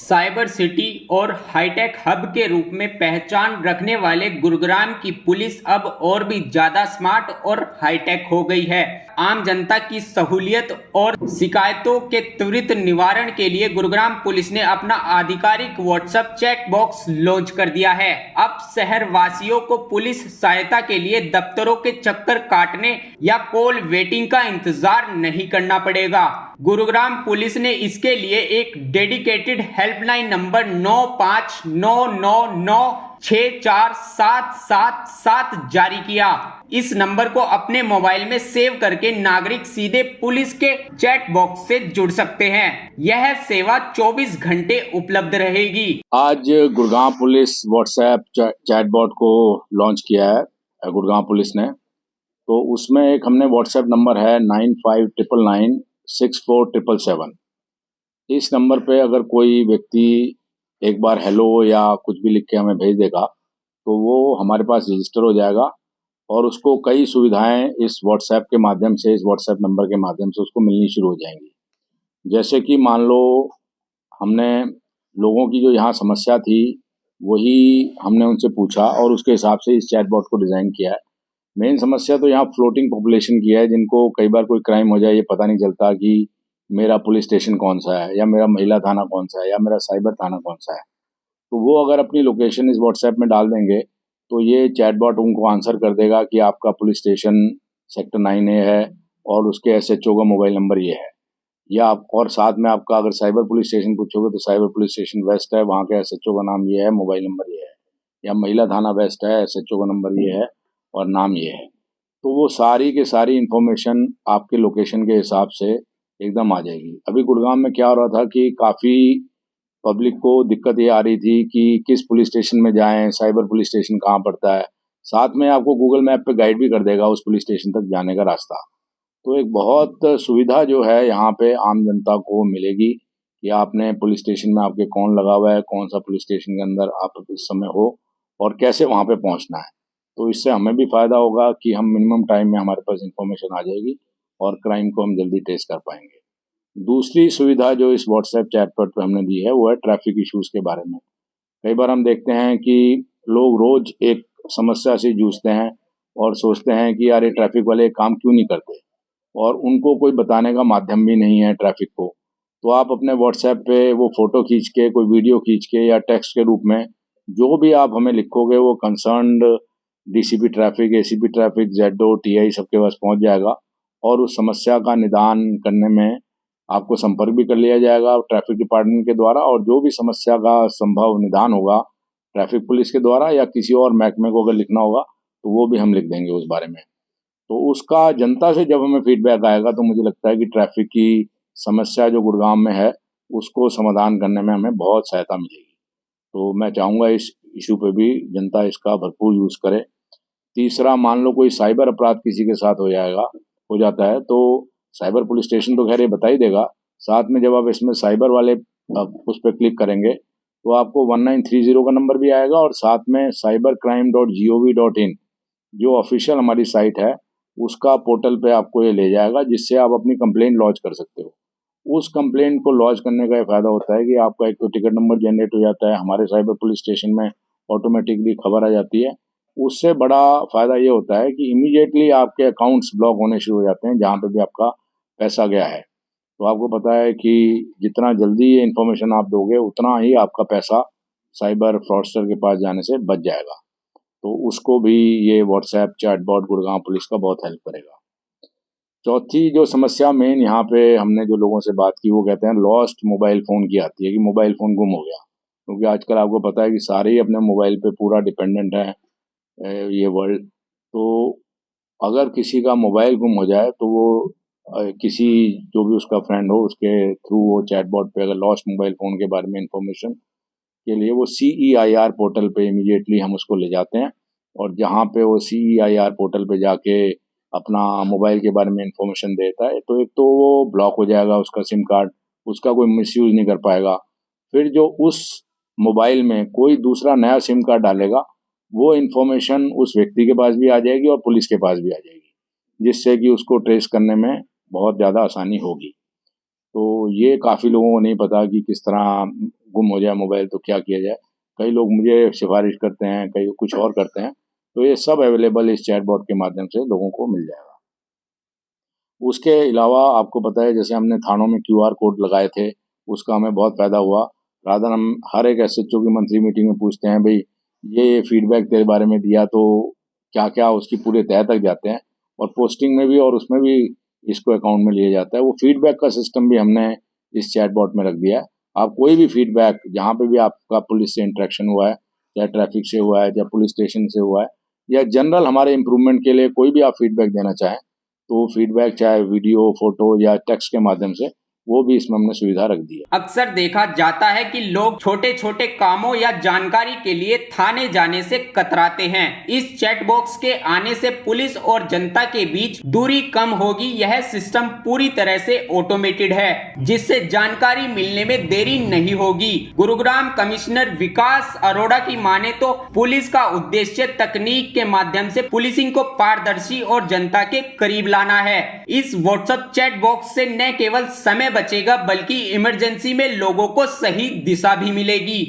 Cyber city और hi tech hub के रूप में पहचान रखने वाले गुरुग्राम की पुलिस अब और भी ज्यादा स्मार्ट और हाईटेक हो गई है। आम जनता की सहूलियत और शिकायतों के त्वरित निवारण के लिए गुरुग्राम पुलिस ने अपना आधिकारिक व्हाट्सएप चैट बॉक्स लॉन्च कर दिया है। अब शहर वासियों को पुलिस सहायता के लिए दफ्तरों के चक्कर काटने या कॉल वेटिंग का इंतजार नहीं करना पड़ेगा। गुरुग्राम पुलिस ने इसके लिए एक डेडिकेटेड हेल्पलाइन नंबर 9599964777 जारी किया। इस नंबर को अपने मोबाइल में सेव करके नागरिक सीधे पुलिस के चैट बॉक्स से जुड़ सकते हैं। यह सेवा 24 घंटे उपलब्ध रहेगी। आज गुरुग्राम पुलिस व्हाट्सएप चैटबॉट को लॉन्च किया है गुरुग्राम पुलिस ने। तो उसमें एक हमने व्हाट्सएप नंबर है 9599964777। इस नंबर पे अगर कोई व्यक्ति एक बार हेलो या कुछ भी लिख के हमें भेज देगा तो वो हमारे पास रजिस्टर हो जाएगा और उसको कई सुविधाएं इस व्हाट्सएप के माध्यम से, इस व्हाट्सएप नंबर के माध्यम से उसको मिलनी शुरू हो जाएंगी। जैसे कि मान लो हमने लोगों की जो यहाँ समस्या थी वही हमने उनसे पूछा और उसके हिसाब से इस चैटबॉट को डिज़ाइन किया है। मेन समस्या तो यहाँ फ्लोटिंग पॉपुलेशन की है, जिनको कई बार कोई क्राइम हो जाए ये पता नहीं चलता कि मेरा पुलिस स्टेशन कौन सा है या मेरा महिला थाना कौन सा है या मेरा साइबर थाना कौन सा है। तो वो अगर अपनी लोकेशन इस व्हाट्सएप में डाल देंगे तो ये चैटबॉट उनको आंसर कर देगा कि आपका पुलिस स्टेशन सेक्टर 9A है और उसके SHO का मोबाइल नंबर ये है। या आप और साथ में आपका अगर साइबर पुलिस स्टेशन पूछोगे तो साइबर पुलिस स्टेशन वेस्ट है, वहाँ के SHO का नाम ये है, मोबाइल नंबर ये है। या महिला थाना वेस्ट है, SHO का नंबर ये है और नाम ये है। तो वो सारी की सारी इन्फॉर्मेशन आपके लोकेशन के हिसाब से एकदम आ जाएगी। अभी गुड़गांव में क्या हो रहा था कि काफ़ी पब्लिक को दिक्कत ये आ रही थी कि किस पुलिस स्टेशन में जाएं, साइबर पुलिस स्टेशन कहाँ पड़ता है। साथ में आपको गूगल मैप पे गाइड भी कर देगा उस पुलिस स्टेशन तक जाने का रास्ता। तो एक बहुत सुविधा जो है यहाँ पे आम जनता को मिलेगी कि आपने पुलिस स्टेशन में आपके कौन लगा हुआ है, कौन सा पुलिस स्टेशन के अंदर आप इस समय हो और कैसे वहाँ पे पहुँचना है। तो इससे हमें भी फ़ायदा होगा कि हम मिनिमम टाइम में हमारे पास इंफॉर्मेशन आ जाएगी और क्राइम को हम जल्दी ट्रेस कर पाएंगे। दूसरी सुविधा जो इस व्हाट्सएप चैटबॉट पे हमने दी है वो है ट्रैफिक इश्यूज़ के बारे में। कई बार हम देखते हैं कि लोग रोज़ एक समस्या से जूझते हैं और सोचते हैं कि यार ये ट्रैफिक वाले काम क्यों नहीं करते, और उनको कोई बताने का माध्यम भी नहीं है ट्रैफिक को। तो आप अपने व्हाट्सएप पे वो फ़ोटो खींच के, कोई वीडियो खींच के या टेक्स्ट के रूप में जो भी आप हमें लिखोगे वो concerned DCP traffic, ACP traffic, ZO, TI सबके पास पहुंच जाएगा और उस समस्या का निदान करने में आपको संपर्क भी कर लिया जाएगा ट्रैफिक डिपार्टमेंट के द्वारा, और जो भी समस्या का संभव निदान होगा ट्रैफिक पुलिस के द्वारा या किसी और महकमे को अगर लिखना होगा तो वो भी हम लिख देंगे उस बारे में। तो उसका जनता से जब हमें फीडबैक आएगा तो मुझे लगता है कि ट्रैफिक की समस्या जो गुड़गांव में है उसको समाधान करने में हमें बहुत सहायता मिलेगी। तो मैं चाहूँगा इस इशू पे भी जनता इसका भरपूर यूज़ करे। तीसरा, मान लो कोई साइबर अपराध किसी के साथ हो जाता है तो साइबर पुलिस स्टेशन तो खैर ये बता ही देगा। साथ में जब आप इसमें साइबर वाले उस पर क्लिक करेंगे तो आपको 1930 का नंबर भी आएगा और साथ में cybercrime.gov.in जो ऑफिशियल हमारी साइट है उसका पोर्टल पे आपको ये ले जाएगा, जिससे आप अपनी कंप्लेंट लॉन्च कर सकते हो। उस कंप्लेंट को लॉन्च करने का ये फ़ायदा होता है कि आपका एक तो टिकट नंबर जनरेट हो जाता है, हमारे साइबर पुलिस स्टेशन में ऑटोमेटिकली खबर आ जाती है। उससे बड़ा फ़ायदा ये होता है कि इमीडिएटली आपके अकाउंट्स ब्लॉक होने शुरू हो जाते हैं जहाँ पे भी आपका पैसा गया है। तो आपको पता है कि जितना जल्दी ये इन्फॉर्मेशन आप दोगे उतना ही आपका पैसा साइबर फ्रॉडस्टर के पास जाने से बच जाएगा। तो उसको भी ये व्हाट्सएप चैटबॉट गुड़गांव पुलिस का बहुत हेल्प करेगा। चौथी जो समस्या मेन यहाँ पे हमने जो लोगों से बात की वो कहते हैं लॉस्ट मोबाइल फ़ोन की आती है कि मोबाइल फ़ोन गुम हो गया। क्योंकि आजकल आपको पता है कि सारे ही अपने मोबाइल पे पूरा डिपेंडेंट है ये वर्ल्ड। तो अगर किसी का मोबाइल गुम हो जाए तो वो किसी जो भी उसका फ्रेंड हो उसके थ्रू वो चैटबॉट पे अगर लॉस्ट मोबाइल फ़ोन के बारे में इंफॉर्मेशन के लिए वो CEIR पोर्टल पे इमीडिएटली हम उसको ले जाते हैं और जहाँ पे वो CEIR पोर्टल पे जाके अपना मोबाइल के बारे में इंफॉर्मेशन देता है तो एक तो वो ब्लॉक हो जाएगा उसका सिम कार्ड, उसका कोई मिसयूज़ नहीं कर पाएगा। फिर जो उस मोबाइल में कोई दूसरा नया सिम कार्ड डालेगा वो इन्फॉर्मेशन उस व्यक्ति के पास भी आ जाएगी और पुलिस के पास भी आ जाएगी, जिससे कि उसको ट्रेस करने में बहुत ज़्यादा आसानी होगी। तो ये काफ़ी लोगों को नहीं पता कि किस तरह गुम हो जाए मोबाइल तो क्या किया जाए। कई लोग मुझे सिफारिश करते हैं, कई कुछ और करते हैं, तो ये सब अवेलेबल इस चैटबॉट के माध्यम से लोगों को मिल जाएगा। उसके अलावा आपको पता है जैसे हमने थानों में QR कोड लगाए थे, उसका हमें बहुत फ़ायदा हुआ। रादर हम हर एक SHO की मंथली मीटिंग में पूछते हैं, भाई ये फीडबैक तेरे बारे में दिया तो क्या क्या उसकी पूरे तह तक जाते हैं, और पोस्टिंग में भी और उसमें भी इसको अकाउंट में लिया जाता है। वो फीडबैक का सिस्टम भी हमने इस चैटबॉट में रख दिया है। आप कोई भी फीडबैक जहाँ पे भी आपका पुलिस से इंटरेक्शन हुआ है, चाहे ट्रैफिक से हुआ है, चाहे पुलिस स्टेशन से हुआ है, या जनरल हमारे इम्प्रूवमेंट के लिए कोई भी आप फीडबैक देना चाहें, तो फीडबैक चाहे वीडियो, फोटो या टेक्स्ट के माध्यम से, वो भी इसमें हमने सुविधा रख दी है। अक्सर देखा जाता है कि लोग छोटे छोटे कामों या जानकारी के लिए थाने जाने से कतराते हैं। इस चैट बॉक्स के आने से पुलिस और जनता के बीच दूरी कम होगी। यह सिस्टम पूरी तरह से ऑटोमेटेड है, जिससे जानकारी मिलने में देरी नहीं होगी। गुरुग्राम कमिश्नर विकास अरोड़ा की माने तो पुलिस का उद्देश्य तकनीक के माध्यम से पुलिसिंग को पारदर्शी और जनता के करीब लाना है। इस व्हाट्सएप चैट बॉक्स से न केवल समय बचेगा, बल्कि इमरजेंसी में लोगों को सही दिशा भी मिलेगी।